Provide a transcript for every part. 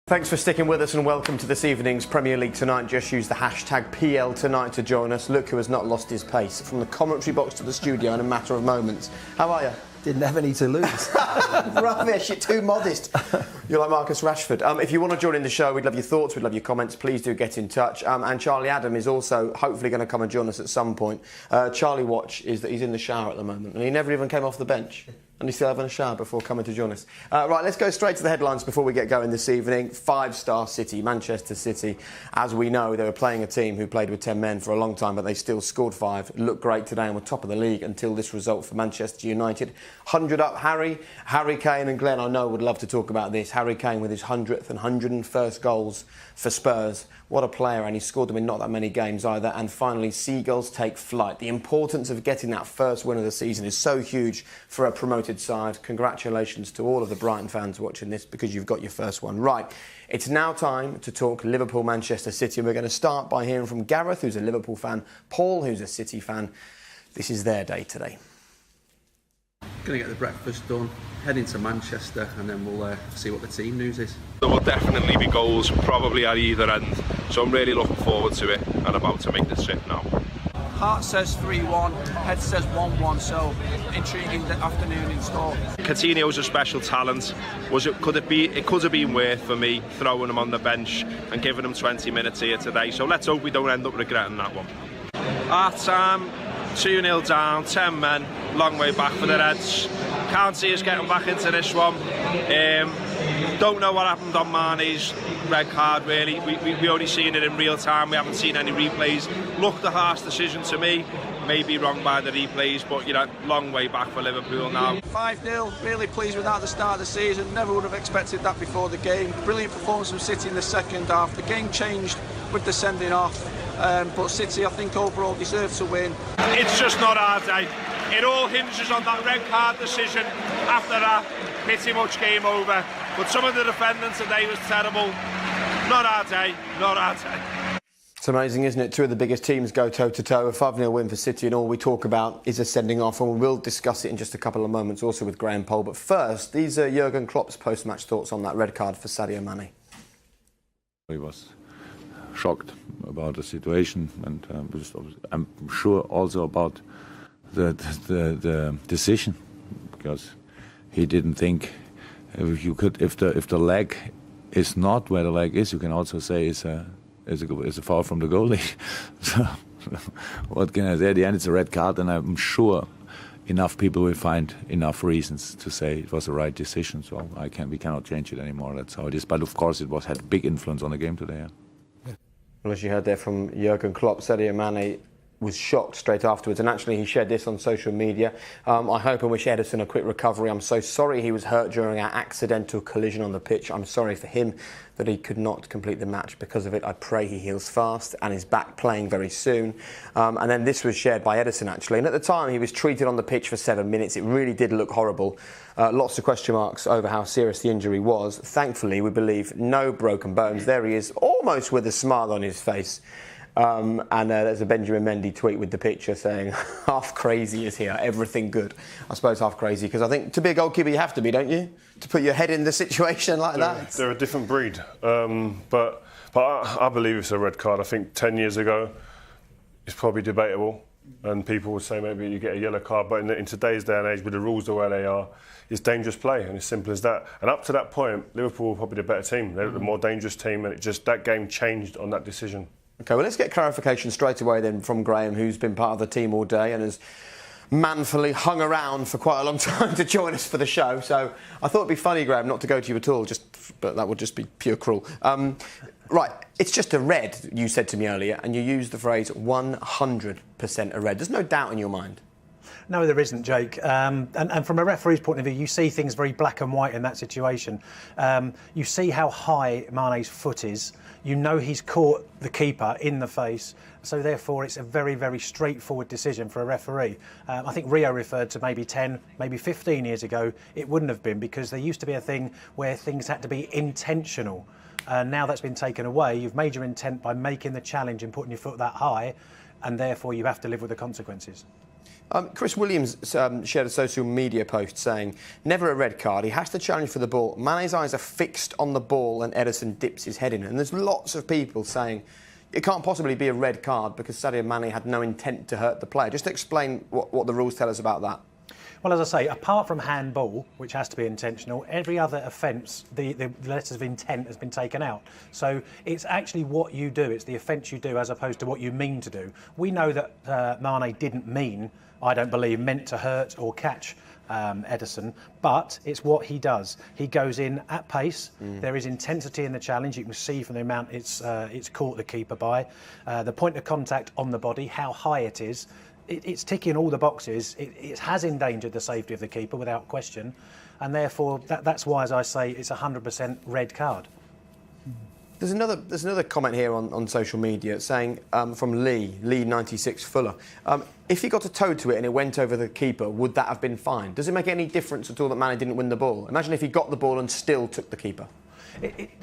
Thanks for sticking with us and welcome to this evening's Premier League Tonight. Just use the hashtag PL Tonight to join us. Look who has not lost his pace. From the commentary box to the studio in a matter of moments. How are you? Didn't have any to lose. Rubbish, you're too modest. You're like Marcus Rashford. If you want to join in the show, we'd love your thoughts, we'd love your comments. Please do get in touch. And Charlie Adam is also hopefully going to come and join us at some point. Charlie Watch is that he's in the shower at the moment and he never even came off the bench. And he's still having a shower before coming to join us. Right, let's go straight to the headlines before we get going this evening. Five-star City, Manchester City. As we know, they were playing a team who played with 10 men for a long time, but they still scored 5. Looked great today and were top of the league until this result for Manchester United. 100 up, Harry Kane and Glenn, I know, would love to talk about this. Harry Kane with his 100th and 101st goals for Spurs. What a player, and he scored them in not that many games either. And finally, Seagulls take flight. The importance of getting that first win of the season is so huge for a promoted side. Congratulations to all of the Brighton fans watching this because you've got your first one. Right, it's now time to talk Liverpool-Manchester City, and we're going to start by hearing from Gareth, who's a Liverpool fan, Paul, who's a City fan. This is their day today. Going to get the breakfast done, head into Manchester, and then we'll see what the team news is. There will definitely be goals, probably at either end, so I'm really looking forward to it and about to make the trip now. Heart says 3-1, head says 1-1, so intriguing afternoon in store. Coutinho's a special talent. It could have been worth for me throwing him on the bench and giving him 20 minutes here today, so let's hope we don't end up regretting that one. Half time, 2-0 down, 10 men, long way back for the Reds. Can't see us getting back into this one. Don't know what happened on Mane's red card really. We only seen it in real time, we haven't seen any replays. Looked a harsh decision to me, maybe wrong by the replays, but you know, long way back for Liverpool now. 5-0, really pleased with that at the start of the season. Never would have expected that before the game. Brilliant performance from City in the second half. The game changed with the sending off, but City I think overall deserve to win. It's just not our day. It all hinges on that red card decision. After that, pretty much game over. But some of the defending today was terrible. Not our day, not our day. It's amazing, isn't it? Two of the biggest teams go toe-to-toe. A 5-0 win for City, and all we talk about is a sending off, and we will discuss it in just a couple of moments also with Graham Poll. But first, these are Jurgen Klopp's post-match thoughts on that red card for Sadio Mane. He was shocked about the situation, and I'm sure also about the decision, because he didn't think if the leg is not where the leg is, you can also say it's a foul from the goalie. So what can I say? At the end, it's a red card, and I'm sure enough people will find enough reasons to say it was the right decision. So we cannot change it anymore. That's how it is. But of course, it had a big influence on the game today. Yeah. Well, as you heard there from Jurgen Klopp, Sadio Mane was shocked straight afterwards, and actually he shared this on social media. I hope and wish Ederson a quick recovery. I'm so sorry he was hurt during our accidental collision on the pitch. I'm sorry for him that he could not complete the match because of it. I pray he heals fast and is back playing very soon. And then this was shared by Ederson actually, and at the time he was treated on the pitch for 7 minutes. It really did look horrible. Lots of question marks over how serious the injury was. Thankfully, we believe no broken bones. There he is, almost with a smile on his face. And there's a Benjamin Mendy tweet with the picture saying, half crazy is here, everything good. I suppose half crazy, because I think to be a goalkeeper you have to be, don't you? To put your head in the situation like that. They're a different breed. But I believe it's a red card. I think 10 years ago it's probably debatable, and people would say maybe you get a yellow card, but in today's day and age, with the rules the way they are, it's dangerous play, and it's simple as that. And up to that point, Liverpool were probably the better team. They were the more dangerous team, and that game changed on that decision. OK, well, let's get clarification straight away then from Graham, who's been part of the team all day and has manfully hung around for quite a long time to join us for the show. So I thought it'd be funny, Graham, not to go to you at all, but that would just be pure cruel. Right, it's just a red, you said to me earlier, and you used the phrase 100% a red. There's no doubt in your mind. No, there isn't, Jake. And from a referee's point of view, you see things very black and white in that situation. You see how high Mane's foot is. You know he's caught the keeper in the face. So therefore, it's a very, very straightforward decision for a referee. I think Rio referred to maybe 10, maybe 15 years ago, it wouldn't have been, because there used to be a thing where things had to be intentional. Now that's been taken away. You've made your intent by making the challenge and putting your foot that high, and therefore you have to live with the consequences. Chris Williams shared a social media post saying, never a red card, he has to challenge for the ball. Mane's eyes are fixed on the ball and Ederson dips his head in. And there's lots of people saying it can't possibly be a red card because Sadio Mane had no intent to hurt the player. Just explain what the rules tell us about that. Well, as I say, apart from handball, which has to be intentional, every other offence, the letters of intent has been taken out. So it's actually what you do, it's the offence you do as opposed to what you mean to do. We know that Mane didn't mean, I don't believe, meant to hurt or catch Ederson, but it's what he does. He goes in at pace. There is intensity in the challenge. You can see from the amount it's caught the keeper by. The point of contact on the body, how high it is. It's ticking all the boxes. It has endangered the safety of the keeper without question, and therefore that's why, as I say, it's 100% red card. There's another comment here on social media saying from Lee 96 Fuller. If he got a toe to it and it went over the keeper, would that have been fine? Does it make any difference at all that Mane didn't win the ball? Imagine if he got the ball and still took the keeper.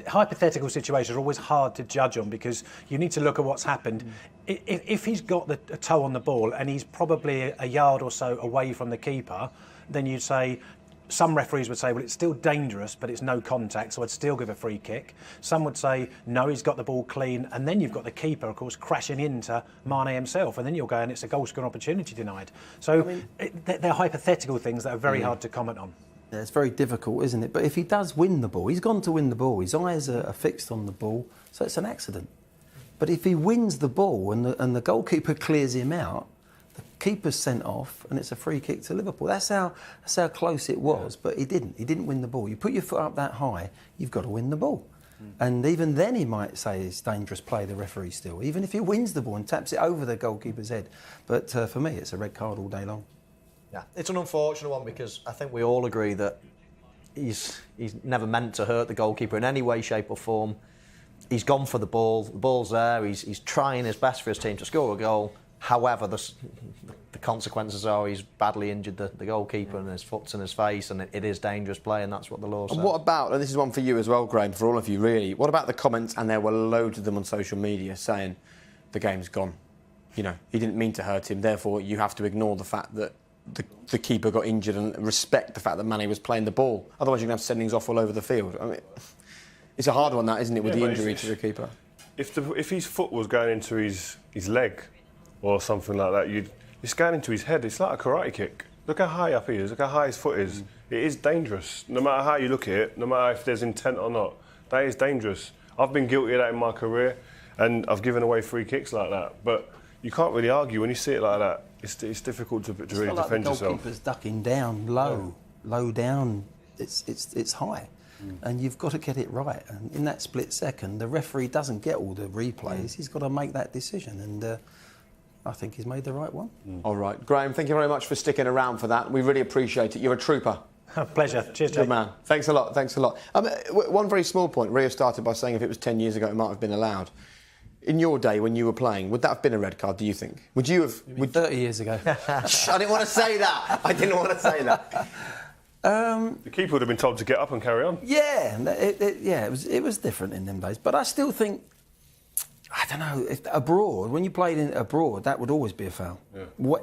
Hypothetical situations are always hard to judge on because you need to look at what's happened. If he's got a toe on the ball and he's probably a yard or so away from the keeper, then you'd say, some referees would say, well, it's still dangerous, but it's no contact, so I'd still give a free kick. Some would say, no, he's got the ball clean, and then you've got the keeper, of course, crashing into Mane himself, and then you're going, it's a goal-scoring opportunity denied. So they're hypothetical things that are very hard to comment on. Yeah, it's very difficult, isn't it? But if he does win the ball, he's gone to win the ball. His eyes are fixed on the ball, so it's an accident. But if he wins the ball and the goalkeeper clears him out, the keeper's sent off and it's a free kick to Liverpool. That's how close it was, but he didn't. He didn't win the ball. You put your foot up that high, you've got to win the ball. And even then he might say it's dangerous play, the referee still, even if he wins the ball and taps it over the goalkeeper's head. But for me, it's a red card all day long. Yeah, it's an unfortunate one because I think we all agree that he's never meant to hurt the goalkeeper in any way, shape or form. He's gone for the ball. The ball's there. He's trying his best for his team to score a goal. However, the consequences are he's badly injured the goalkeeper and his foot's in his face, and it is dangerous play, and that's what the law says. And what about, and this is one for you as well, Graham, for all of you really, what about the comments, and there were loads of them on social media, saying the game's gone. You know, he didn't mean to hurt him, therefore you have to ignore the fact that the keeper got injured and respect the fact that Mane was playing the ball. Otherwise you're going to have sendings off all over the field. I mean, it's a hard one, that, isn't it, with the injury to the keeper? If his foot was going into his leg or something like that, it's going into his head. It's like a karate kick. Look how high up he is. Look how high his foot is. It is dangerous. No matter how you look at it, no matter if there's intent or not, that is dangerous. I've been guilty of that in my career, and I've given away free kicks like that. But you can't really argue when you see it like that. It's difficult to really defend yourself. The goalkeeper's ducking down low down. It's high. And you've got to get it right. And in that split second, the referee doesn't get all the replays. He's got to make that decision. And I think he's made the right one. All right. Graham, thank you very much for sticking around for that. We really appreciate it. You're a trooper. Pleasure. Cheers, Jake. Good man. Thanks a lot. Thanks a lot. One very small point. Rio started by saying if it was 10 years ago, it might have been allowed. In your day, when you were playing, would that have been a red card, do you think? Would you have... 30 years ago. I didn't want to say that. I didn't want to say that. The keeper would have been told to get up and carry on. Yeah, it was different in them days. But I still think, I don't know, if abroad, when you played abroad, that would always be a foul,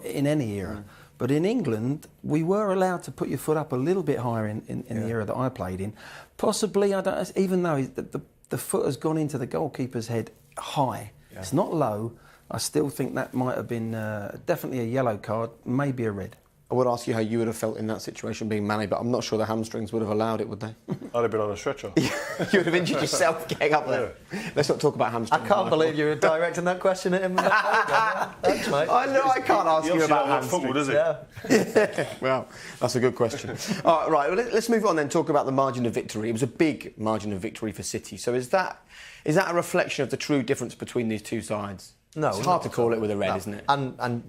in any era. But in England, we were allowed to put your foot up a little bit higher in the era that I played in. Possibly, even though the foot has gone into the goalkeeper's head high, it's not low, I still think that might have been definitely a yellow card, maybe a red. I would ask you how you would have felt in that situation being Mane, but I'm not sure the hamstrings would have allowed it, would they? I'd have been on a stretcher. You would have injured yourself getting up there. Let's not talk about hamstrings. I can't believe you were directing that question at him. Thanks, mate. I know I can't ask you about hamstrings. Football, does it? Yeah. Well, that's a good question. All right, well, let's move on then, talk about the margin of victory. It was a big margin of victory for City. So is that a reflection of the true difference between these two sides? No, it's hard to call it with a red, isn't it? And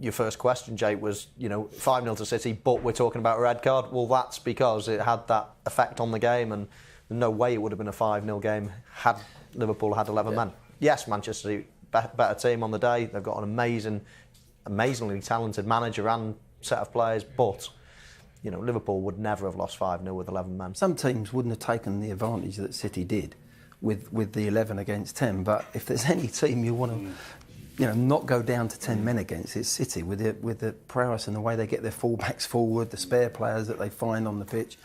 your first question, Jake, was 5-0 to City, but we're talking about a red card. Well, that's because it had that effect on the game, and there's no way it would have been a 5-0 game had Liverpool had 11 men. Yes, Manchester City, better team on the day. They've got an amazingly talented manager and set of players, but Liverpool would never have lost 5-0 with 11 men. Some teams wouldn't have taken the advantage that City did with the 11 against 10, but if there's any team you want not go down to 10 men against it. City with the prowess and the way they get their fullbacks forward, the spare players that they find on the pitch.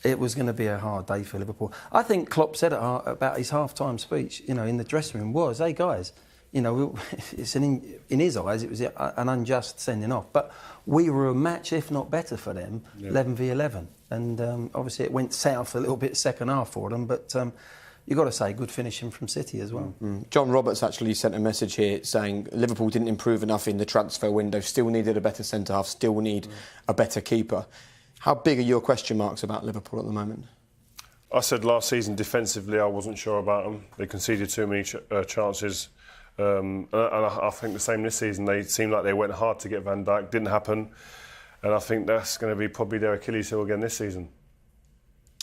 It was going to be a hard day for Liverpool. I think Klopp said about his half-time speech, in the dressing room hey guys, it's in his eyes it was an unjust sending off, but we were a match, if not better, for them, 11 v 11, and obviously it went south a little bit second half for them, but you've got to say good finishing from City as well. John Roberts actually sent a message here saying Liverpool didn't improve enough in the transfer window, still needed a better centre half, still need a better keeper. How big are your question marks about Liverpool at the moment? I said last season defensively I wasn't sure about them. They conceded too many chances. And I think the same this season. They seemed like they went hard to get Van Dijk. Didn't happen. And I think that's going to be probably their Achilles heel again this season.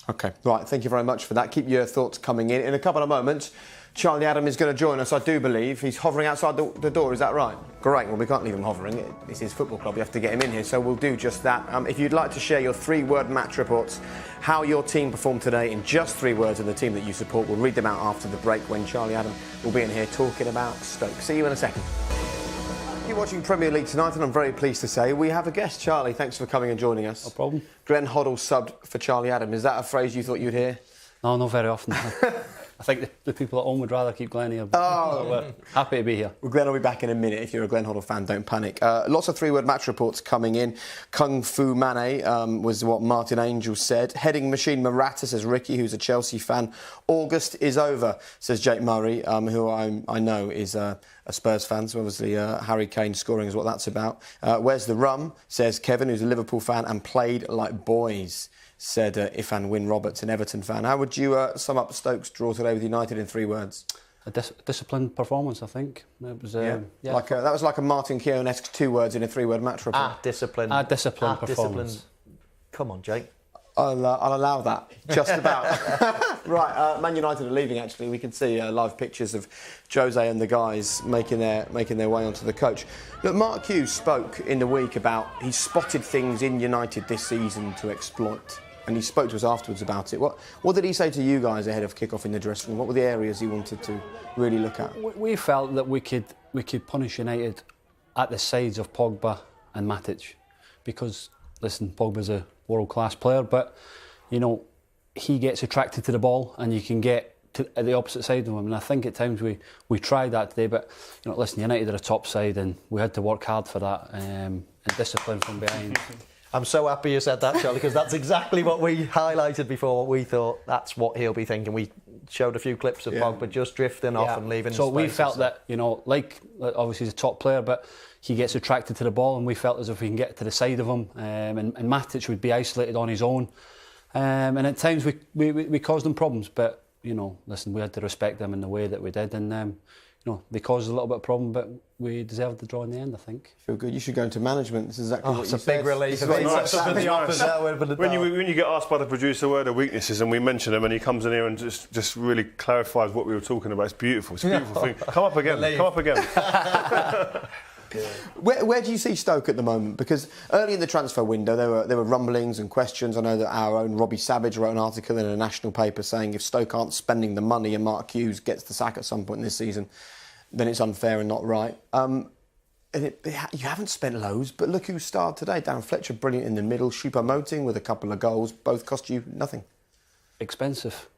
OK, right. Thank you very much for that. Keep your thoughts coming in. In a couple of moments, Charlie Adam is going to join us, I do believe. He's hovering outside the door, is that right? Great, well, we can't leave him hovering. This is football club, we have to get him in here, so we'll do just that. If you'd like to share your 3-word match reports, how your team performed today in just 3 words and the team that you support, we'll read them out after the break when Charlie Adam will be in here talking about Stoke. See you in a second. You're watching Premier League tonight, and I'm very pleased to say we have a guest. Charlie, thanks for coming and joining us. No problem. Glenn Hoddle subbed for Charlie Adam. Is that a phrase you thought you'd hear? No, not very often. I think the people at home would rather keep Glenn here. Oh, happy to be here. Well, Glenn will be back in a minute. If you're a Glenn Hoddle fan, don't panic. Lots of 3-word match reports coming in. Kung Fu Mane was what Martin Angel said. Heading machine Morata, says Ricky, who's a Chelsea fan. August is over, says Jake Murray, who I know is a Spurs fan, so obviously Harry Kane scoring is what that's about. Where's the rum, says Kevin, who's a Liverpool fan and played like boys, said Ifan Wynne Roberts, an Everton fan. How would you sum up Stoke's draw today with United in 3 words? A disciplined performance, I think. It was, that was like a Martin Keown-esque 2 words in a 3-word match report. Disciplined. Disciplined performance. Come on, Jake. I'll allow that, just about. Right, Man United are leaving, actually. We can see live pictures of Jose and the guys making their way onto the coach. Look, Mark Hughes spoke in the week about he spotted things in United this season to exploit, and he spoke to us afterwards about it. What did he say to you guys ahead of kick-off in the dressing room? What were the areas he wanted to really look at? We felt that we could punish United at the sides of Pogba and Matic, because, listen, Pogba's a world-class player, but, he gets attracted to the ball and you can get to the opposite side of him. And I think at times we tried that today, but, listen, United are a top side and we had to work hard for that and discipline from behind. I'm so happy you said that, Charlie, because that's exactly what we highlighted before. What we thought that's what he'll be thinking. We showed a few clips of Pogba just drifting off and leaving. So we felt that, like obviously he's a top player, but he gets attracted to the ball, and we felt as if we can get to the side of him, and Matic would be isolated on his own, and at times we caused them problems. But listen, we had to respect them in the way that we did, and they caused a little bit of problem, but we deserved the draw in the end, I think. Feel good. You should go into management. This is exactly what you said. It's a big relief. When you get asked by the producer where the weaknesses and we mention them, and he comes in here and just really clarifies what we were talking about. It's beautiful. It's a beautiful thing. Come up again. Where do you see Stoke at the moment? Because early in the transfer window there were rumblings and questions. I know that our own Robbie Savage wrote an article in a national paper saying if Stoke aren't spending the money and Mark Hughes gets the sack at some point this season, then it's unfair and not right. You haven't spent loads, but look who starred today. Darren Fletcher, brilliant in the middle. Choupo-Moting with a couple of goals. Both cost you nothing. Expensive.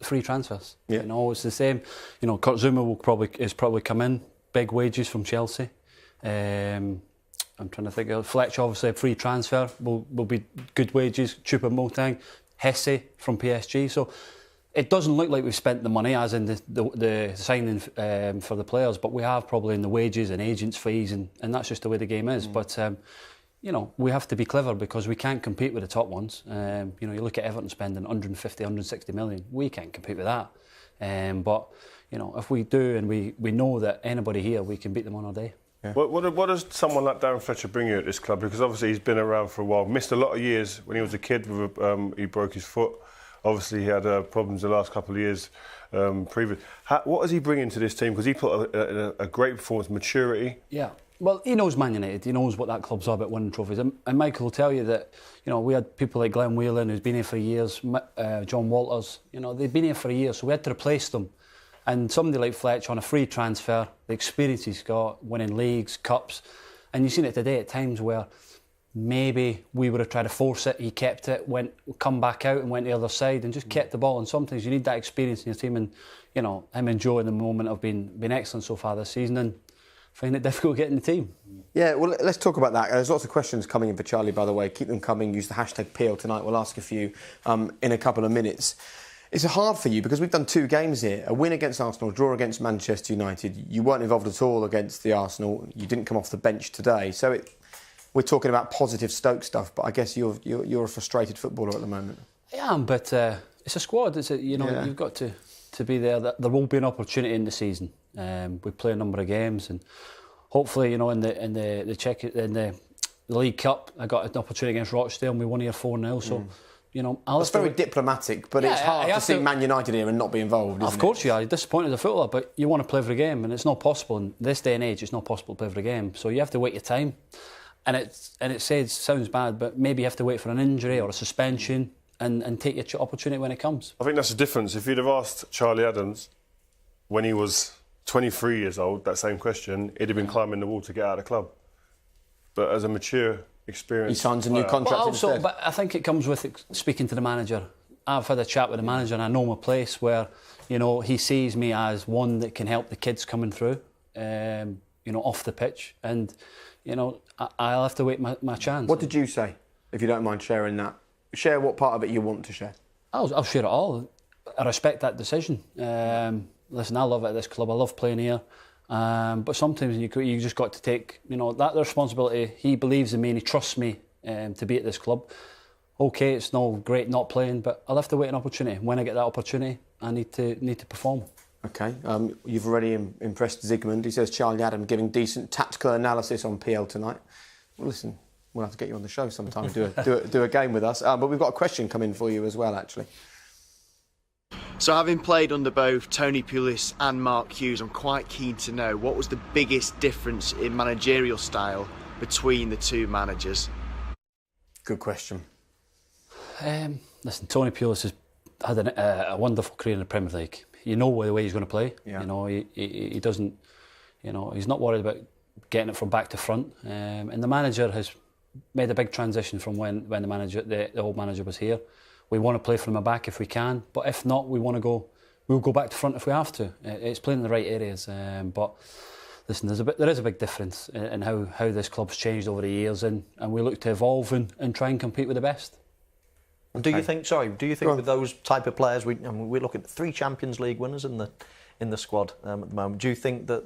Free transfers. Yeah. It's the same. Kurt Zouma will probably come in. Big wages from Chelsea. I'm trying to think of Fletcher, obviously a free transfer, will be good wages. Choupo-Moting, Hesse from PSG. So it doesn't look like we've spent the money, as in the signing for the players, but we have probably in the wages and agents' fees, and that's just the way the game is. But we have to be clever because we can't compete with the top ones. You look at Everton spending 150, 160 million. We can't compete with that. But if we do, and we know that anybody here, we can beat them on our day. Yeah. What does someone like Darren Fletcher bring you at this club? Because obviously he's been around for a while. Missed a lot of years when he was a kid. He broke his foot. Obviously he had problems the last couple of years previous. What does he bring into this team? Because he put a great performance, maturity. Yeah. Well, he knows Man United. He knows what that club's all about, winning trophies. And Michael will tell you that, we had people like Glenn Whelan, who's been here for years, John Walters, they've been here for years, so we had to replace them. And somebody like Fletch on a free transfer, the experience he's got, winning leagues, cups, and you've seen it today at times where maybe we would have tried to force it, he kept it, come back out and went the other side and just kept the ball. And sometimes you need that experience in your team, and you know, him enjoying the moment have been excellent so far this season, and find it difficult getting the team. Yeah, well, let's talk about that. There's lots of questions coming in for Charlie, by the way. Keep them coming. Use the hashtag PL tonight. We'll ask a few in a couple of minutes. It's hard for you because we've done 2 games here. A win against Arsenal, a draw against Manchester United. You weren't involved at all against the Arsenal. You didn't come off the bench today. So we're talking about positive Stoke stuff, but I guess you're a frustrated footballer at the moment. I am, but it's a squad. You've got to be there. There will be an opportunity in the season. We play a number of games, and hopefully, in the League Cup, I got an opportunity against Rochdale, and we won here 4-0. So, That's very diplomatic, but it's hard to see Man United here and not be involved. Of course, you are. You're disappointed as a footballer, but you want to play every game, and it's not possible in this day and age. It's not possible to play every game, so you have to wait your time. And it sounds bad, but maybe you have to wait for an injury or a suspension and take your opportunity when it comes. I think that's the difference. If you'd have asked Charlie Adams when he was 23 years old, that same question, he'd have been climbing the wall to get out of the club. But as a mature, experienced... He signs a new contract instead. But I think it comes with speaking to the manager. I've had a chat with the manager and I know my place where, he sees me as one that can help the kids coming through, off the pitch. And, I'll have to wait my chance. What did you say, if you don't mind sharing that? Share what part of it you want to share. I'll share it all. I respect that decision. Listen, I love it at this club. I love playing here. But sometimes you just got to take, that responsibility. He believes in me and he trusts me to be at this club. OK, it's no great not playing, but I'll have to wait an opportunity. When I get that opportunity, I need to perform. OK, you've already impressed Zygmunt. He says Charlie Adam giving decent tactical analysis on PL tonight. Well, listen, we'll have to get you on the show sometime and do a game with us. But we've got a question coming for you as well, actually. So having played under both Tony Pulis and Mark Hughes, I'm quite keen to know what was the biggest difference in managerial style between the two managers? Good question. Listen, Tony Pulis has had a wonderful career in the Premier League. You know the way he's going to play. Yeah. He doesn't, he's not worried about getting it from back to front. And the manager has made a big transition from when the old manager was here. We want to play from the back if we can, but if not, we'll go back to front if we have to. It's playing in the right areas. But listen, there is a big difference in how this club's changed over the years, and we look to evolve and try and compete with the best. Okay. Do you think with those type of players, we look at 3 Champions League winners in the squad at the moment. Do you think that?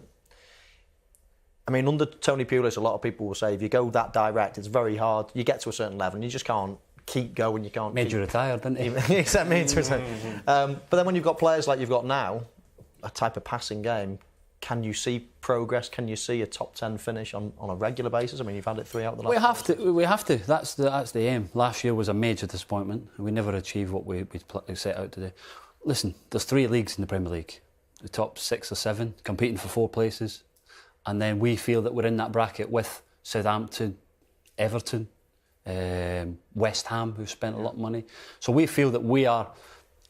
I mean, under Tony Pulis, a lot of people will say if you go that direct, it's very hard. You get to a certain level, and you just can't keep going. You can't. Made you retire, didn't he? He said made to retire. But then when you've got players like you've got now, a type of passing game, can you see progress? Can you see a top 10 finish on a regular basis? I mean, you've had it 3 out of the last. We have to. That's the aim. Last year was a major disappointment. We never achieved what we set out to do. Listen, there's 3 leagues in the Premier League. The top 6 or 7 competing for 4 places, and then we feel that we're in that bracket with Southampton, Everton, West Ham, who've spent a lot of money. So we feel that we are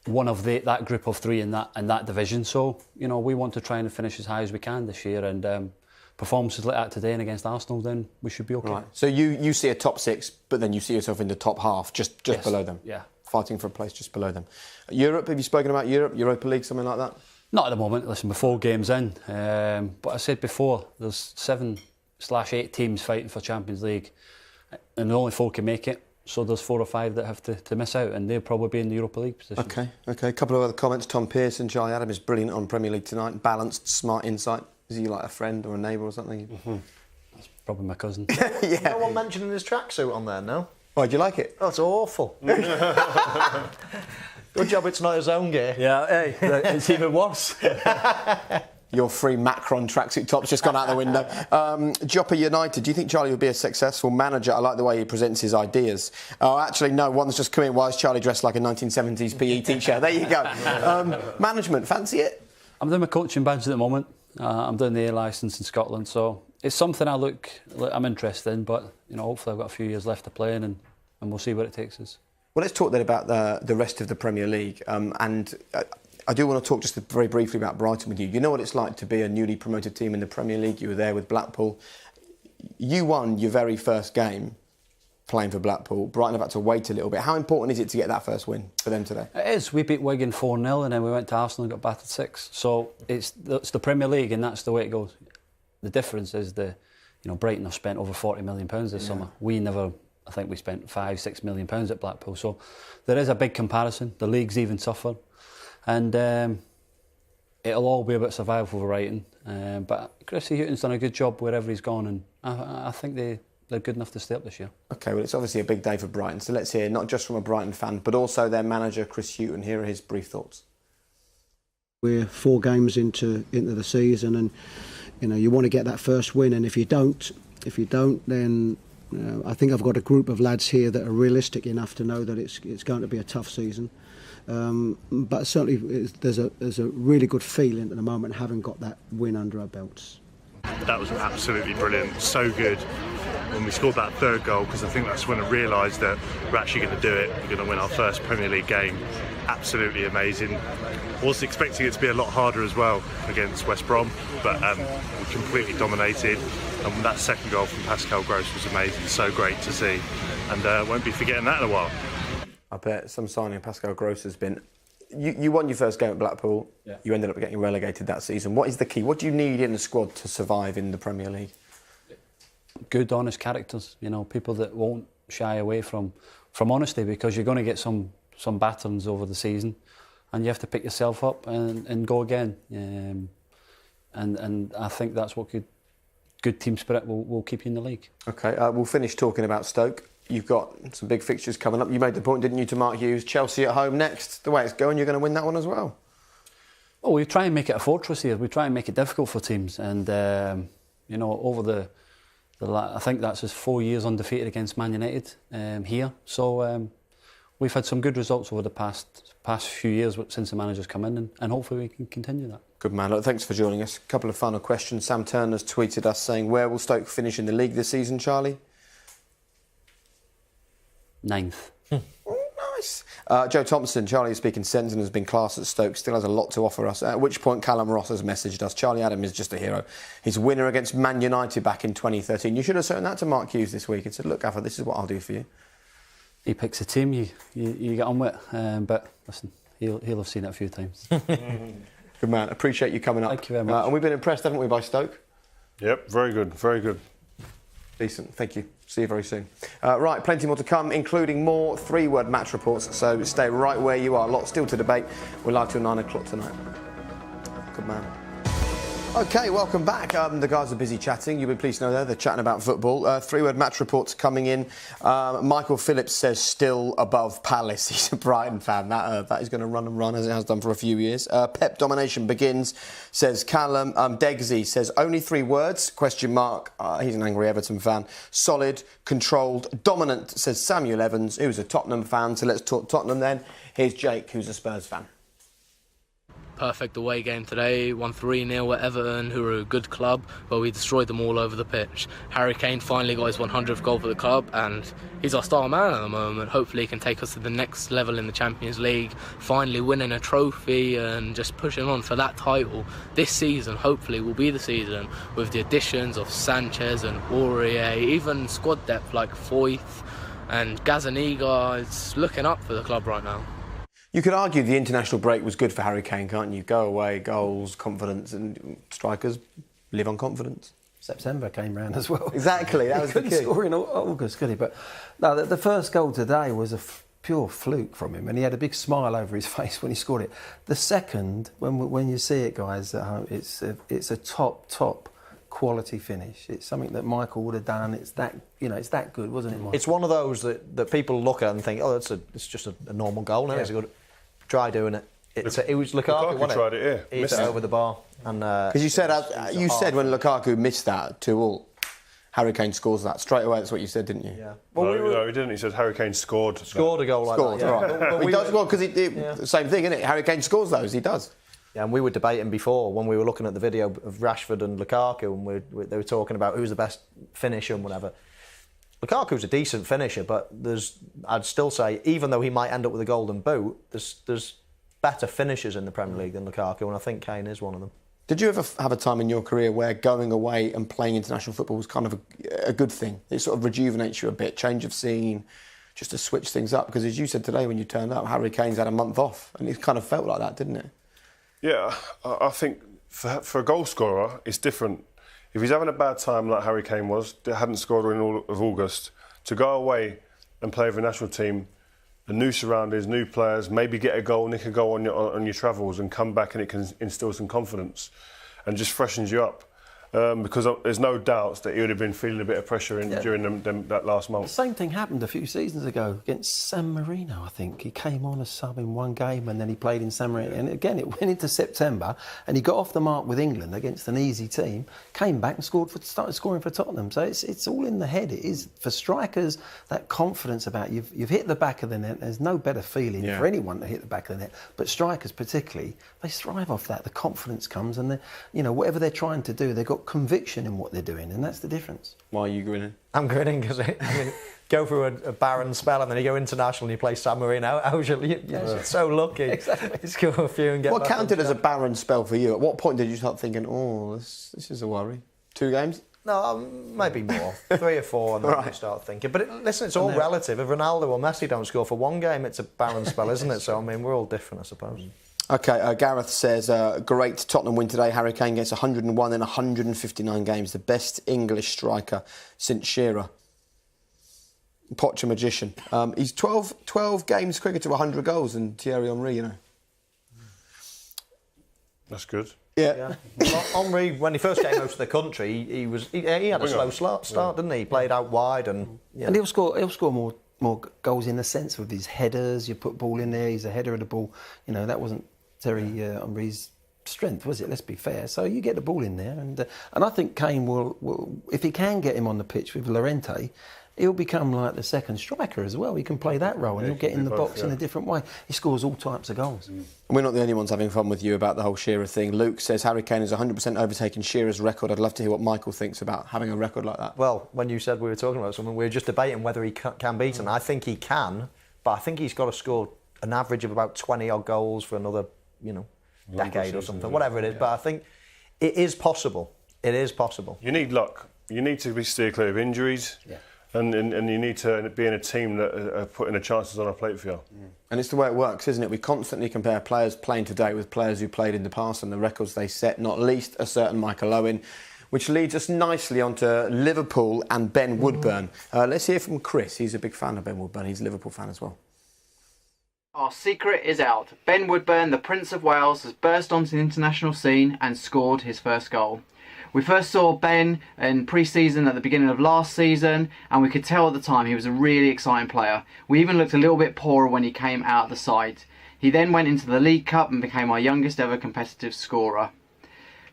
one of that group of 3 in that division. So we want to try and finish as high as we can this year, and performances like that today and against Arsenal, then we should be okay. Right. So you see a top 6, but then you see yourself in the top half, just yes. below them. Yeah. Fighting for a place just below them. Europe, have you spoken about Europe, Europa League, something like that? Not at the moment. Listen, we're 4 games in. But I said before, there's 7/8 teams fighting for Champions League, and only 4 can make it. So there's 4 or 5 that have to miss out, and they'll probably be in the Europa League position. Okay. A couple of other comments. Tom Pearson, Charlie Adam is brilliant on Premier League tonight. Balanced, smart insight. Is he like a friend or a neighbour or something? Mm-hmm. That's probably my cousin. Yeah. No one mentioning his tracksuit on there, no? Why, do you like it? Oh, it's awful. Good job it's not his own gear. Yeah, hey, it's even worse. Your free Macron tracksuit top's just gone out the window. Joppa United, do you think Charlie would be a successful manager? I like the way he presents his ideas. Oh, actually, no, one's just come in. Why is Charlie dressed like a 1970s PE teacher? There you go. Management, fancy it? I'm doing my coaching badge at the moment. I'm doing the A licence in Scotland, so it's something I'm interested in, but hopefully I've got a few years left to play in, and we'll see where it takes us. Well, let's talk then about the rest of the Premier League. I do want to talk just very briefly about Brighton with you. You know what it's like to be a newly promoted team in the Premier League. You were there with Blackpool. You won your very first game playing for Blackpool. Brighton have had to wait a little bit. How important is it to get that first win for them today? It is. We beat Wigan 4-0 and then we went to Arsenal and got battered 6. So it's the Premier League and that's the way it goes. The difference is Brighton have spent over £40 million this summer. We never, I think we spent £5-6 million at Blackpool. So there is a big comparison. The league's even tougher. And it'll all be about survival for Brighton. But Chrissy Hughton's done a good job wherever he's gone and I think they're good enough to stay up this year. OK, well, it's obviously a big day for Brighton. So let's hear, not just from a Brighton fan, but also their manager, Chris Hughton. Here are his brief thoughts. We're 4 games into the season and, you want to get that first win. And if you don't, then I think I've got a group of lads here that are realistic enough to know that it's going to be a tough season. But certainly there's a really good feeling at the moment having got that win under our belts. That was absolutely brilliant, so good when we scored that 3rd goal, because I think that's when I realised that we're actually going to do it. We're going to win our first Premier League game. Absolutely amazing. Was expecting it to be a lot harder as well against West Brom, but we completely dominated. And that 2nd goal from Pascal Gross was amazing, so great to see, and won't be forgetting that in a while. I bet some signing Pascal Gross has been. You won your first game at Blackpool. Yeah. You ended up getting relegated that season. What is the key? What do you need in the squad to survive in the Premier League? Good, honest characters. People that won't shy away from honesty, because you're going to get some batterings over the season, and you have to pick yourself up and go again. And I think that's what good team spirit will keep you in the league. OK, we'll finish talking about Stoke. You've got some big fixtures coming up. You made the point, didn't you, to Mark Hughes? Chelsea at home next. The way it's going, you're going to win that one as well. Well, we try and make it a fortress here. We try and make it difficult for teams. And, over I think that's his 4 years undefeated against Man United here. So we've had some good results over the past few years since the manager's come in, and hopefully we can continue that. Good man. Look, thanks for joining us. A couple of final questions. Sam Turner's tweeted us saying, where will Stoke finish in the league this season, Charlie? 9th. Nice. Joe Thompson, Charlie is speaking sense and has been class at Stoke, still has a lot to offer us. At which point Callum Ross has messaged us, Charlie Adam is just a hero. He's a winner against Man United back in 2013. You should have shown that to Mark Hughes this week and said, look, Gaffer, this is what I'll do for you. He picks a team you get on with, but listen, he'll have seen it a few times. Good man, appreciate you coming up. Thank you very much. And we've been impressed, haven't we, by Stoke? Yep, very good, very good. Decent, thank you. See you very soon. Right, plenty more to come, including more 3-word match reports, so stay right where you are. Lots still to debate. We're live till 9 o'clock tonight. Good man. OK, welcome back. The guys are busy chatting. You'll be pleased to know they're chatting about football. 3-word match reports coming in. Michael Phillips says still above Palace. He's a Brighton fan. That is going to run and run as it has done for a few years. Pep domination begins, says Callum. Degsy says only 3 words, question mark. He's an angry Everton fan. Solid, controlled, dominant, says Samuel Evans, who's a Tottenham fan. So let's talk Tottenham then. Here's Jake, who's a Spurs fan. Perfect away game today, won 3-0 at Everton, who are a good club, but we destroyed them all over the pitch. Harry Kane finally got his 100th goal for the club, and he's our star man at the moment. Hopefully he can take us to the next level in the Champions League, finally winning a trophy and just pushing on for that title. This season hopefully will be the season with the additions of Sanchez and Aurier, even squad depth like Foyth and Gazaniga. It's looking up for the club right now. You could argue the international break was good for Harry Kane, can't you? Go away, goals, confidence, and strikers live on confidence. September came round as well. Exactly, that was the key. He couldn't score in August, could he? But no, the first goal today was a pure fluke from him, and he had a big smile over his face when he scored it. The second, when you see it, guys, at home, it's a top quality finish. It's something that Michael would have done. It's that good, wasn't it, Michael? It's one of those that people look at and think, oh, it's just a normal goal. No, it's a good. Try doing it. It was Lukaku, wasn't it? Tried it, yeah. He hit it over the bar. Because you said when Lukaku missed that 2-2, Harry Kane scores that straight away. That's what you said, didn't you? Yeah. Well, no, he didn't. He said Harry Kane scored a goal like that. Yeah. Right. He does well because same thing, isn't it? Harry Kane scores those. He does. Yeah, and we were debating before when we were looking at the video of Rashford and Lukaku, and they were talking about who's the best finisher and whatever. Lukaku's a decent finisher, but I'd still say, even though he might end up with a golden boot, there's better finishers in the Premier League than Lukaku, and I think Kane is one of them. Did you ever have a time in your career where going away and playing international football was kind of a good thing? It sort of rejuvenates you a bit, change of scene, just to switch things up? Because as you said today when you turned up, Harry Kane's had a month off, and it kind of felt like that, didn't it? Yeah, I think for a goal scorer, it's different. If he's having a bad time like Harry Kane was, hadn't scored in all of August, to go away and play with the national team, the new surroundings, new players, maybe get a goal, nick a goal on your travels and come back and it can instil some confidence and just freshens you up. Because there's no doubts that he would have been feeling a bit of pressure during that last month. The same thing happened a few seasons ago against San Marino, I think. He came on as sub in one game and then he played in San Marino. And again, it went into September and he got off the mark with England against an easy team, came back and started scoring for Tottenham. So it's all in the head. It is, for strikers, that confidence about you've hit the back of the net. There's no better feeling for anyone to hit the back of the net. But strikers particularly, they thrive off that. The confidence comes and, whatever they're trying to do, they've got conviction in what they're doing, and that's the difference. Why are you grinning? I'm grinning because go through a barren spell and then you go international and you play San Marino. You're so lucky. Exactly. Score a few and get What back counted as a barren spell for you? At what point did you start thinking, this is a worry? 2 games? No, maybe more. 3 or 4 and then you start thinking. But listen, it's all relative. If Ronaldo or Messi don't score for 1 game, it's a barren spell, isn't it? So, we're all different, I suppose. OK, Gareth says, great Tottenham win today. Harry Kane gets 101 in 159 games. The best English striker since Shearer. Poch a magician. He's 12 games quicker to 100 goals than Thierry Henry, That's good. Yeah. Well, Henry, when he first came out to the country, he had a slow start, didn't he? He played out wide and... And he'll score more goals in the sense with his headers. You put ball in there, he's a header of the ball. That wasn't Thierry Henry's strength, was it? Let's be fair. So you get the ball in there, and I think Kane will, if he can get him on the pitch with Llorente, he'll become like the second striker as well. He can play that role, and he'll get in the box in a different way. He scores all types of goals. We're not the only ones having fun with you about the whole Shearer thing. Luke says Harry Kane has 100% overtaken Shearer's record. I'd love to hear what Michael thinks about having a record like that. Well, when you said we were talking about something, we were just debating whether he can beat him. I think he can, but I think he's got to score an average of about 20-odd goals for another, decade or something, whatever it is. But I think it is possible. It is possible. You need luck. You need to steer clear of injuries. Yeah. And you need to be in a team that are putting the chances on a plate for you. And it's the way it works, isn't it? We constantly compare players playing today with players who played in the past and the records they set, not least a certain Michael Owen, which leads us nicely onto Liverpool and Ben Woodburn. Let's hear from Chris. He's a big fan of Ben Woodburn. He's a Liverpool fan as well. Our secret is out. Ben Woodburn, the Prince of Wales, has burst onto the international scene and scored his first goal. We first saw Ben in pre-season at the beginning of last season, and we could tell at the time he was a really exciting player. We even looked a little bit poorer when he came out of the side. He then went into the League Cup and became our youngest ever competitive scorer.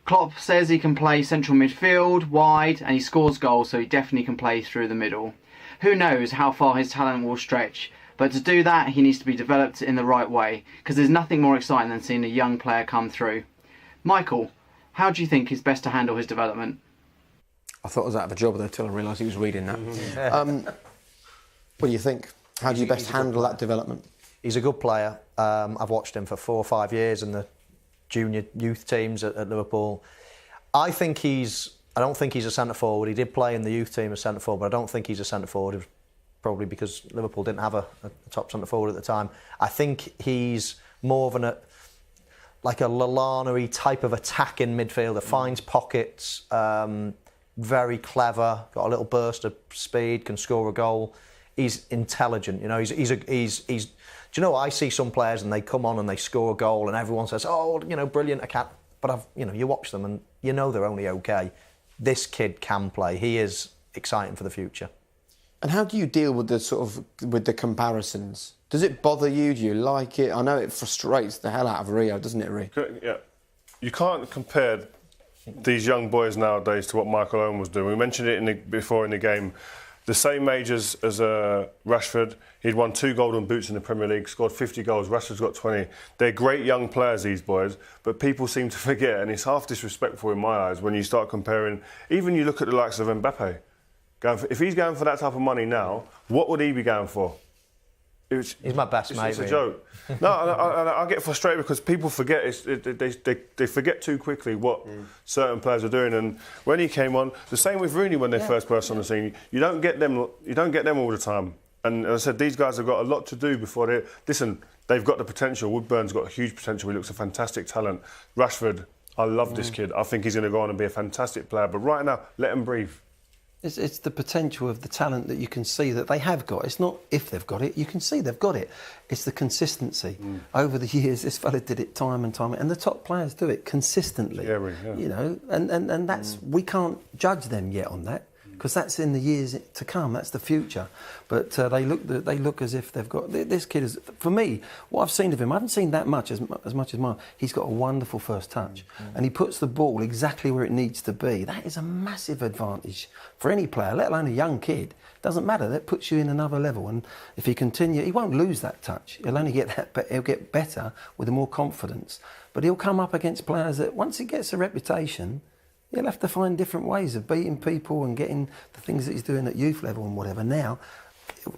Klopp says he can play central midfield, wide, and he scores goals, so he definitely can play through the middle. Who knows how far his talent will stretch, but to do that he needs to be developed in the right way, because there's nothing more exciting than seeing a young player come through. Michael, how do you think is best to handle his development? I thought I was out of a job there until I realised he was reading that. What do you think? How do you best handle that development? He's a good player. I've watched him for 4 or 5 years in the junior youth teams at Liverpool. I don't think he's a centre-forward. He did play in the youth team as centre-forward, but I don't think he's a centre-forward. It was probably because Liverpool didn't have a top centre-forward at the time. I think he's more of like a Lallana-y type of attacking midfielder, finds pockets, very clever, got a little burst of speed, can score a goal. He's intelligent, he's do you know what? I see some players and they come on and they score a goal and everyone says, brilliant, I can't. But you watch them and they're only okay. This kid can play. He is exciting for the future. And how do you deal with the comparisons? Does it bother you? Do you like it? I know it frustrates the hell out of Rio, doesn't it, Rio? Yeah. You can't compare these young boys nowadays to what Michael Owen was doing. We mentioned it before in the game. The same age as Rashford. He'd won 2 golden boots in the Premier League, scored 50 goals. Rashford's got 20. They're great young players, these boys, but people seem to forget, and it's half disrespectful in my eyes when you start comparing. Even you look at the likes of Mbappe. If he's going for that type of money now, what would he be going for? He's my best mate. It's a joke. No, I get frustrated because people forget. They forget too quickly what certain players are doing. And when he came on, the same with Rooney when they first burst on the scene. You don't get them all the time. And as I said, these guys have got a lot to do before they listen. They've got the potential. Woodburn's got a huge potential. He looks a fantastic talent. Rashford, I love this kid. I think he's going to go on and be a fantastic player. But right now, let him breathe. It's the potential of the talent that you can see that they have got. It's not if they've got it, you can see they've got it. It's the consistency. Over the years, this fella did it time and time, and the top players do it consistently. Yeah. You know, and that's, we can't judge them yet on that, because that's in the years to come. That's the future. But they look as if they've got. This kid is, for me, what I've seen of him, I haven't seen that much as much as mine. He's got a wonderful first touch, and he puts the ball exactly where it needs to be. That is a massive advantage for any player, let alone a young kid. Doesn't matter. That puts you in another level. And if he continue, he won't lose that touch. He'll only get that. But he'll get better with more confidence. But he'll come up against players that once he gets a reputation, he'll have to find different ways of beating people and getting the things that he's doing at youth level and whatever. Now,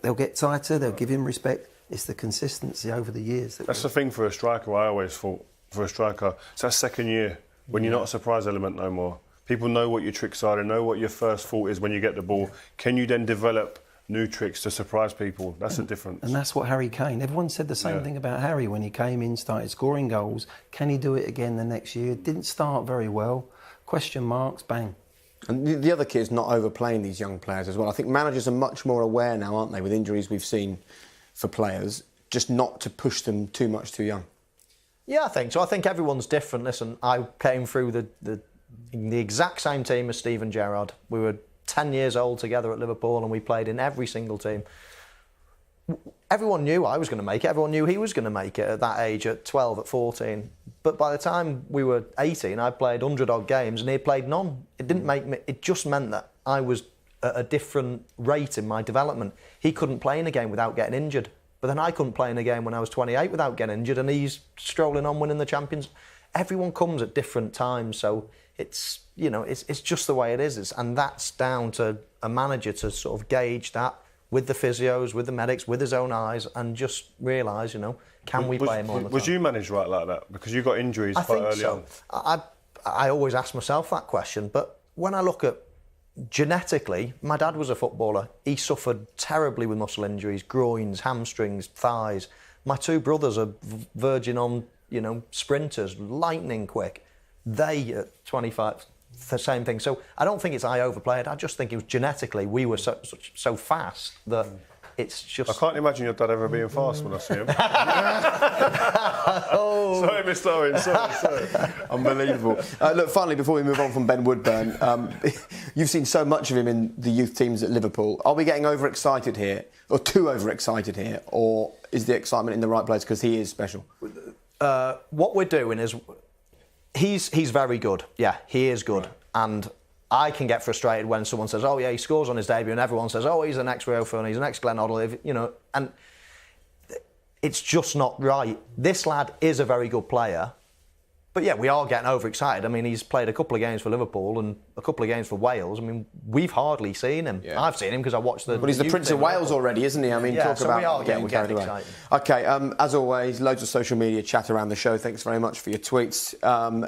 they'll get tighter, they'll give him respect. It's the consistency over the years. That's the thing for a striker, I always thought. For a striker, it's that second year when you're not a surprise element no more. People know what your tricks are, they know what your first thought is when you get the ball. Can you then develop new tricks to surprise people? That's the difference. And that's what Harry Kane, everyone said the same thing about Harry when he came in, started scoring goals. Can he do it again the next year? Didn't start very well. Question marks, bang. And the other key is not overplaying these young players as well. I think managers are much more aware now, aren't they, with injuries we've seen for players, just not to push them too much too young. Yeah, I think so. I think everyone's different. Listen, I came through the exact same team as Steven Gerrard. We were 10 years old together at Liverpool and we played in every single team. Everyone knew I was going to make it. Everyone knew he was going to make it at that age, at 12, at 14. But by the time we were 18, I played 100-odd games and he played none. It didn't make me. It just meant that I was at a different rate in my development. He couldn't play in a game without getting injured. But then I couldn't play in a game when I was 28 without getting injured, and he's strolling on winning the Champions. Everyone comes at different times, so it's, you know, it's just the way it is. And that's down to a manager to sort of gauge that with the physios, with the medics, with his own eyes, and just realise, you know, can we play him all the time? Was you managed right like that? Because you got injuries quite early on. I always ask myself that question, but when I look at genetically, my dad was a footballer. He suffered terribly with muscle injuries, groins, hamstrings, thighs. My two brothers are verging on, you know, sprinters, lightning quick. They, at 25, the same thing. So I don't think it's I overplayed. I just think it was genetically, we were so fast that it's just... I can't imagine your dad ever being fast when I see him. Sorry, Mr. Owen, sorry. Unbelievable. Look, finally, before we move on from Ben Woodburn, you've seen so much of him in the youth teams at Liverpool. Are we getting overexcited here, or too overexcited here, or is the excitement in the right place because he is special? What we're doing is... He's very good. Yeah, he is good. Right. And I can get frustrated when someone says, oh, yeah, he scores on his debut, and everyone says, oh, he's the next Rio Fern, he's the next Glenn Hoddle, you know, and it's just not right. This lad is a very good player, but yeah, we are getting overexcited. I mean, he's played a couple of games for Liverpool and a couple of games for Wales. I mean, we've hardly seen him. Yeah. I've seen him because I watched the... But he's the Prince of Wales already, isn't he? I mean, talk about getting carried away. OK, as always, loads of social media chat around the show. Thanks very much for your tweets.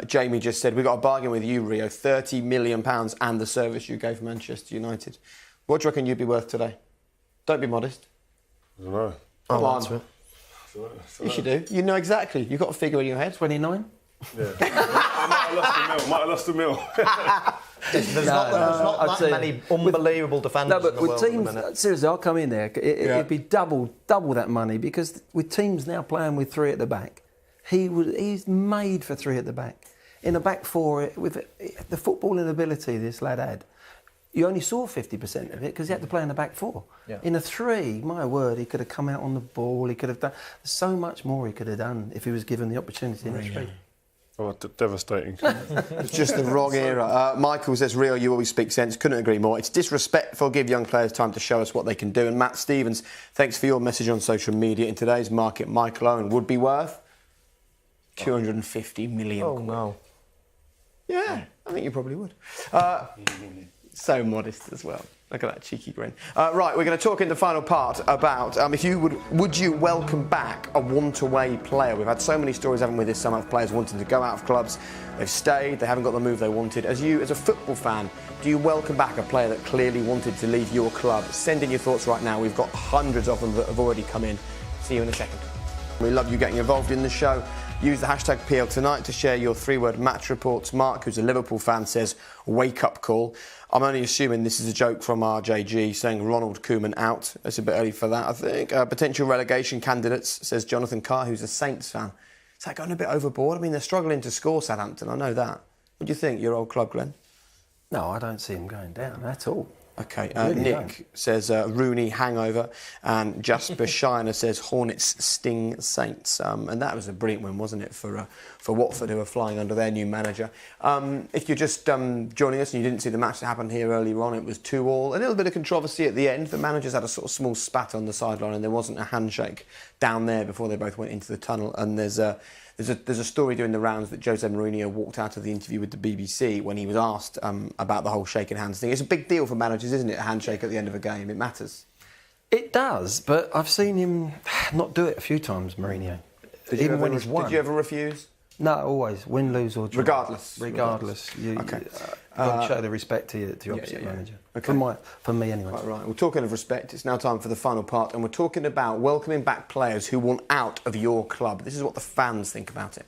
Jamie just said, we got a bargain with you, Rio, £30 million and the service you gave Manchester United. What do you reckon you'd be worth today? Don't be modest. I don't know. Come on. Yes, you do. You know exactly. You've got a figure in your head. 29? Yeah. I might have lost a mil. There's not that many unbelievable defenders in the world teams, at the minute. Seriously, I'll come in there. It'd be double that money, because with teams now playing with three at the back, he's made for three at the back. In a back four, with the footballing ability this lad had, you only saw 50% of it because he had to play in the back four. Yeah. In a three, my word, he could have come out on the ball. He could have done so much more. He could have done if he was given the opportunity in the street. Oh, devastating. It's just the wrong era. Michael says, Rio, you always speak sense. Couldn't agree more. It's disrespectful. Give young players time to show us what they can do. And Matt Stevens, thanks for your message on social media. In today's market, Michael Owen would be worth 250 million. Oh, no. Yeah, I think you probably would. So modest as well. Look at that cheeky grin. Right, we're going to talk in the final part about if you would you welcome back a want-away player? We've had so many stories, haven't we, this summer of players wanting to go out of clubs. They've stayed, they haven't got the move they wanted. As a football fan, do you welcome back a player that clearly wanted to leave your club? Send in your thoughts right now. We've got hundreds of them that have already come in. See you in a second. We love you getting involved in the show. Use the hashtag PL Tonight to share your 3-word match reports. Mark, who's a Liverpool fan, says, wake-up call. I'm only assuming this is a joke from RJG saying Ronald Koeman out. It's a bit early for that, I think. Potential relegation candidates, says Jonathan Carr, who's a Saints fan. Is that going a bit overboard? I mean, they're struggling to score, Southampton, I know that. What do you think, your old club, Glenn? No, I don't see them going down at all. OK, Really Nick don't. says Rooney hangover, and Jasper Shiner says Hornets sting Saints. And that was a brilliant win, wasn't it, for Watford, who are flying under their new manager. If you're just joining us and you didn't see the match that happened here earlier on, it was 2-2. A little bit of controversy at the end. The managers had a sort of small spat on the sideline, and there wasn't a handshake down there before they both went into the tunnel. And there's a story doing the rounds that Jose Mourinho walked out of the interview with the BBC when he was asked about the whole shaking hands thing. It's a big deal for managers, isn't it? A handshake at the end of a game. It matters. It does, but I've seen him not do it a few times, Mourinho. Did you ever refuse? No, always. Win, lose or draw. Regardless. You've got to show the respect to your opposite manager. Okay. For me, anyway. Right. Well, talking of respect, it's now time for the final part, and we're talking about welcoming back players who want out of your club. This is what the fans think about it.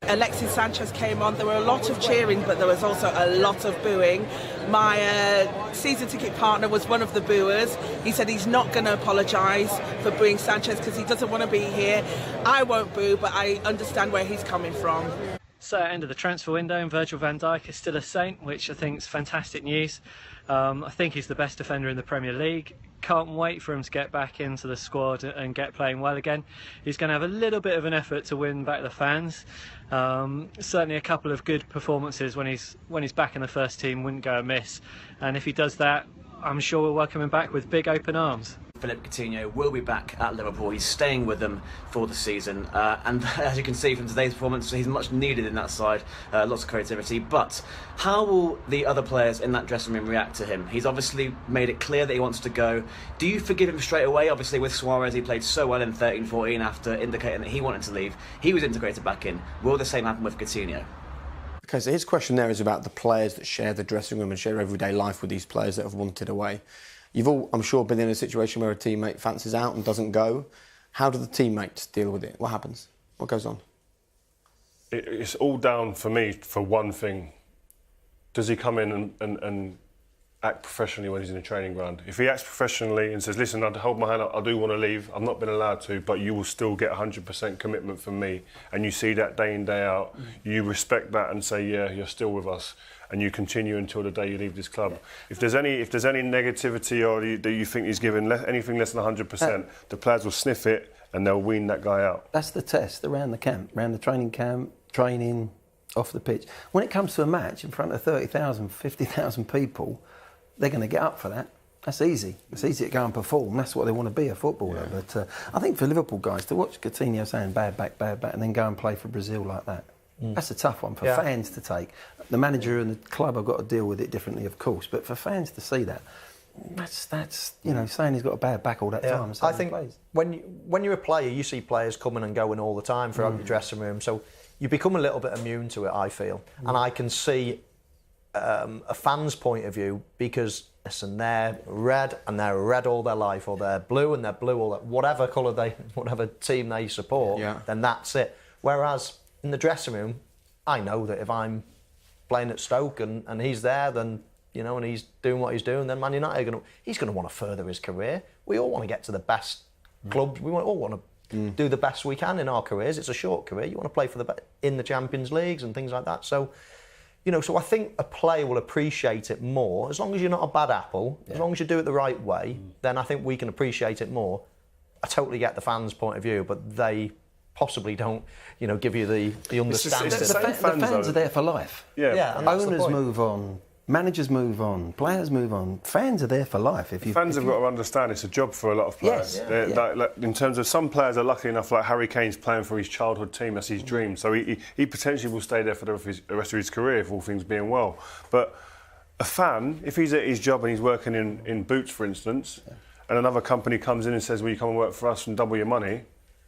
Alexis Sanchez came on. There were a lot of cheering, but there was also a lot of booing. My season ticket partner was one of the booers. He said he's not going to apologise for booing Sanchez because he doesn't want to be here. I won't boo, but I understand where he's coming from. So at the end of the transfer window, and Virgil van Dijk is still a Saint, which I think is fantastic news. I think he's the best defender in the Premier League. Can't wait for him to get back into the squad and get playing well again. He's going to have a little bit of an effort to win back the fans. Certainly a couple of good performances when he's back in the first team wouldn't go amiss. And if he does that, I'm sure we'll welcome him back with big open arms. Philippe Coutinho will be back at Liverpool. He's staying with them for the season, and as you can see from today's performance, he's much needed in that side. Lots of creativity. But how will the other players in that dressing room react to him? He's obviously made it clear that he wants to go. Do you forgive him straight away? Obviously, with Suarez, he played so well in 13-14 after indicating that he wanted to leave. He was integrated back in. Will the same happen with Coutinho? OK, so his question there is about the players that share the dressing room and share everyday life with these players that have wanted away. You've all, I'm sure, been in a situation where a teammate fancies out and doesn't go. How do the teammates deal with it? What happens? What goes on? It's all down for me for one thing. Does he come in and act professionally when he's in the training ground? If he acts professionally and says, listen, I'd hold my hand up, I do want to leave, I've not been allowed to, but you will still get 100% commitment from me, and you see that day in, day out, you respect that and say, yeah, you're still with us, and you continue until the day you leave this club. If there's any negativity or that you think he's given anything less than 100%, the players will sniff it and they'll wean that guy out. That's the test around the camp, around the training camp, training, off the pitch. When it comes to a match in front of 30,000, 50,000 people, they're going to get up for that. That's easy. It's easy to go and perform. That's what they want to be, a footballer. Yeah. But I think for Liverpool guys, to watch Coutinho saying bad back, and then go and play for Brazil like that, that's a tough one for fans to take. The manager and the club have got to deal with it differently, of course, but for fans to see that, that's saying he's got a bad back all that time. I think when you're a player, you see players coming and going all the time throughout your dressing room, so you become a little bit immune to it, I feel. And I can see a fan's point of view, because listen, they're red and they're red all their life, or they're blue and they're blue all that, whatever colour whatever team they support, then that's it. Whereas in the dressing room, I know that if I'm playing at Stoke and he's there, then and he's doing what he's doing, then Man United he's going to want to further his career. We all want to get to the best clubs. We all want to do the best we can in our careers. It's a short career. You want to play for in the Champions Leagues and things like that. So, so I think a player will appreciate it more as long as you're not a bad apple. As long as you do it the right way, then I think we can appreciate it more. I totally get the fans' point of view, but they possibly don't, give you the understanding. The fans are there for life. Owners move on. Managers move on, players move on. Fans are there for life. Fans have got to understand it's a job for a lot of players. Like, in terms of some players are lucky enough, like Harry Kane's playing for his childhood team, that's his dream. So he potentially will stay there for the rest of his career, if all things being well. But a fan, if he's at his job and he's working in Boots, for instance, and another company comes in and says, will you come and work for us and double your money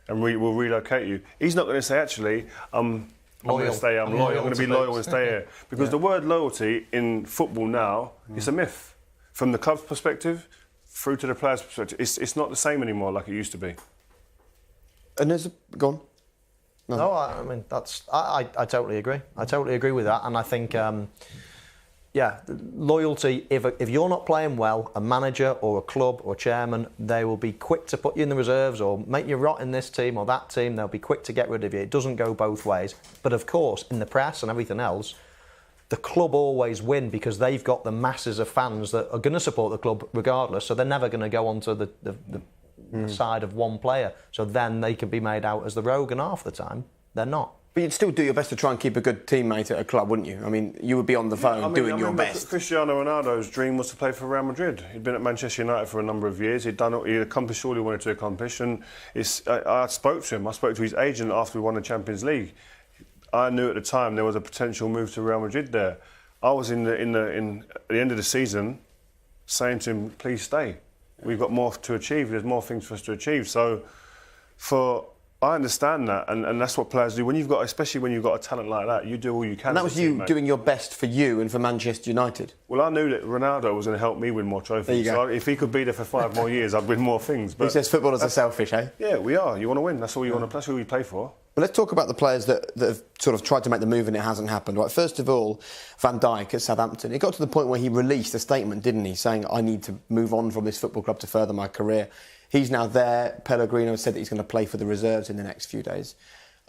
and we'll relocate you, he's not going to say, actually, I'm going to stay, I'm loyal, I'm going to be loyal and stay here. Because the word loyalty in football now is a myth. From the club's perspective, through to the player's perspective, it's not the same anymore like it used to be. And there's gone. No, I mean I totally agree. I totally agree with that, and I think loyalty. If you're not playing well, a manager or a club or chairman, they will be quick to put you in the reserves or make you rot in this team or that team. They'll be quick to get rid of you. It doesn't go both ways. But of course, in the press and everything else, the club always win because they've got the masses of fans that are going to support the club regardless. So they're never going to go onto the side of one player. So then they can be made out as the rogue, and half the time they're not. But you'd still do your best to try and keep a good teammate at a club, wouldn't you? I mean, you would be on the phone doing your best. Cristiano Ronaldo's dream was to play for Real Madrid. He'd been at Manchester United for a number of years. He'd accomplished all he wanted to accomplish. And I spoke to him. I spoke to his agent after we won the Champions League. I knew at the time there was a potential move to Real Madrid there. I was at the end of the season saying to him, please stay. We've got more to achieve. There's more things for us to achieve. So I understand that, and that's what players do. Especially when you've got a talent like that, you do all you can. And that was you doing your best for you and for Manchester United. Well, I knew that Ronaldo was going to help me win more trophies. There you go. So if he could be there for 5 more years, I'd win more things. But he says footballers are selfish, eh? Yeah, we are. You want to win. That's all you want to. That's who we play for. But let's talk about the players that have sort of tried to make the move and it hasn't happened. Right, first of all, Van Dijk at Southampton. It got to the point where he released a statement, didn't he, saying, I need to move on from this football club to further my career. He's now there. Pellegrino said that he's going to play for the reserves in the next few days.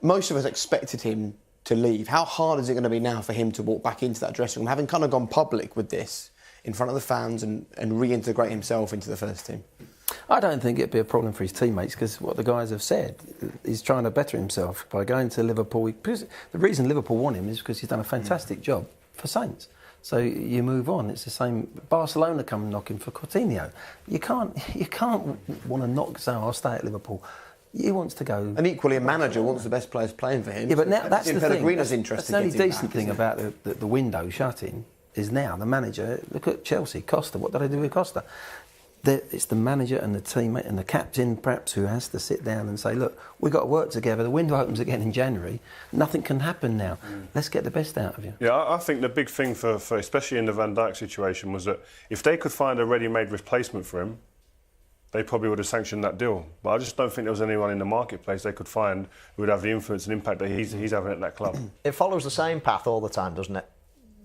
Most of us expected him to leave. How hard is it going to be now for him to walk back into that dressing room, having kind of gone public with this in front of the fans and reintegrate himself into the first team? I don't think it'd be a problem for his teammates because what the guys have said, he's trying to better himself by going to Liverpool. Because the reason Liverpool want him is because he's done a fantastic job for Saints. So you move on. It's the same. Barcelona come knocking for Coutinho. You can't want to knock. So I'll stay at Liverpool. He wants to go. And equally, a manager wants the best players playing for him. Yeah, but now that's the thing. That's the only decent thing about the window shutting is now the manager. Look at Chelsea, Costa. What did they do with Costa? It's the manager and the teammate and the captain, perhaps, who has to sit down and say, look, we've got to work together. The window opens again in January. Nothing can happen now. Let's get the best out of you. Yeah, I think the big thing for especially in the Van Dijk situation was that if they could find a ready-made replacement for him, they probably would have sanctioned that deal. But I just don't think there was anyone in the marketplace they could find who would have the influence and impact that he's having at that club. It follows the same path all the time, doesn't it?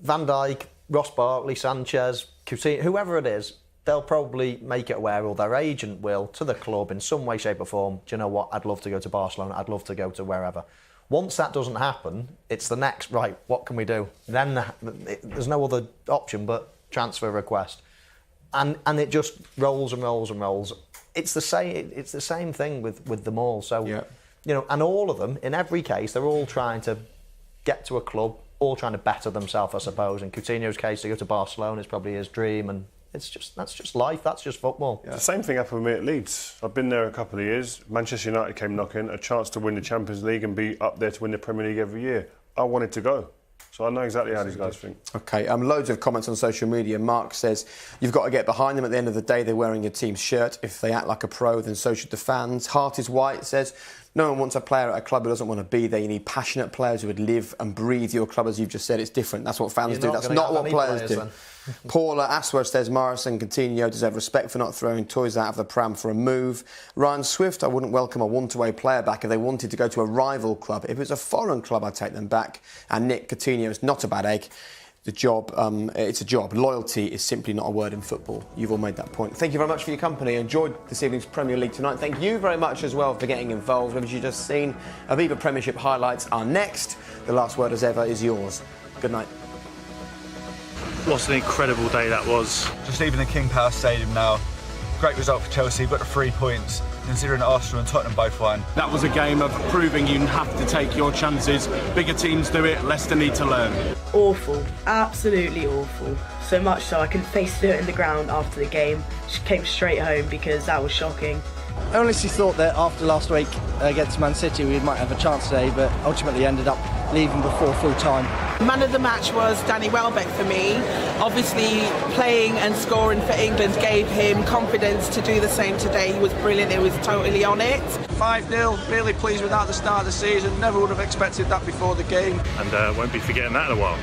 Van Dijk, Ross Barkley, Sanchez, Coutinho, whoever it is, they'll probably make it aware, or their agent will, to the club in some way, shape or form. Do you know what? I'd love to go to Barcelona. I'd love to go to wherever. Once that doesn't happen, it's the next, right, what can we do? Then there's no other option but transfer request. And it just rolls and rolls and rolls. It's the same thing with them all. So, you know, and all of them, in every case, they're all trying to get to a club, all trying to better themselves, I suppose. In Coutinho's case, to go to Barcelona is probably his dream, and that's just life. That's just football. Yeah. The same thing happened with me at Leeds. I've been there a couple of years. Manchester United came knocking, a chance to win the Champions League and be up there to win the Premier League every year. I wanted to go. So I know exactly how these guys think. OK, loads of comments on social media. Mark says, you've got to get behind them. At the end of the day, they're wearing your team's shirt. If they act like a pro, then so should the fans. Heart is White says, no one wants a player at a club who doesn't want to be there. You need passionate players who would live and breathe your club, as you've just said. It's different. That's what fans do. That's not what players do. Paula Asworth says, Morrison and Coutinho deserve respect for not throwing toys out of the pram for a move. Ryan Swift, I wouldn't welcome a one-to-way player back if they wanted to go to a rival club. If it's a foreign club, I'd take them back. And Nick, Coutinho is not a bad egg. The job, it's a job. Loyalty is simply not a word in football. You've all made that point. Thank you very much for your company. Enjoyed this evening's Premier League tonight. Thank you very much as well for getting involved. As you've just seen, Aviva Premiership highlights are next. The last word, as ever, is yours. Good night. What an incredible day that was. Just leaving the King Power Stadium now. Great result for Chelsea, got the 3 points, considering Arsenal and Tottenham both won. That was a game of proving you have to take your chances. Bigger teams do it, Leicester need to learn. Awful, absolutely awful. So much so I couldn't face dirt in the ground after the game. Just came straight home because that was shocking. I honestly thought that after last week against Man City we might have a chance today, but ultimately ended up leaving before full time. Man of the match was Danny Welbeck for me. Obviously, playing and scoring for England gave him confidence to do the same today. He was brilliant, he was totally on it. 5-0, really pleased with that at the start of the season. Never would have expected that before the game. And won't be forgetting that in a while.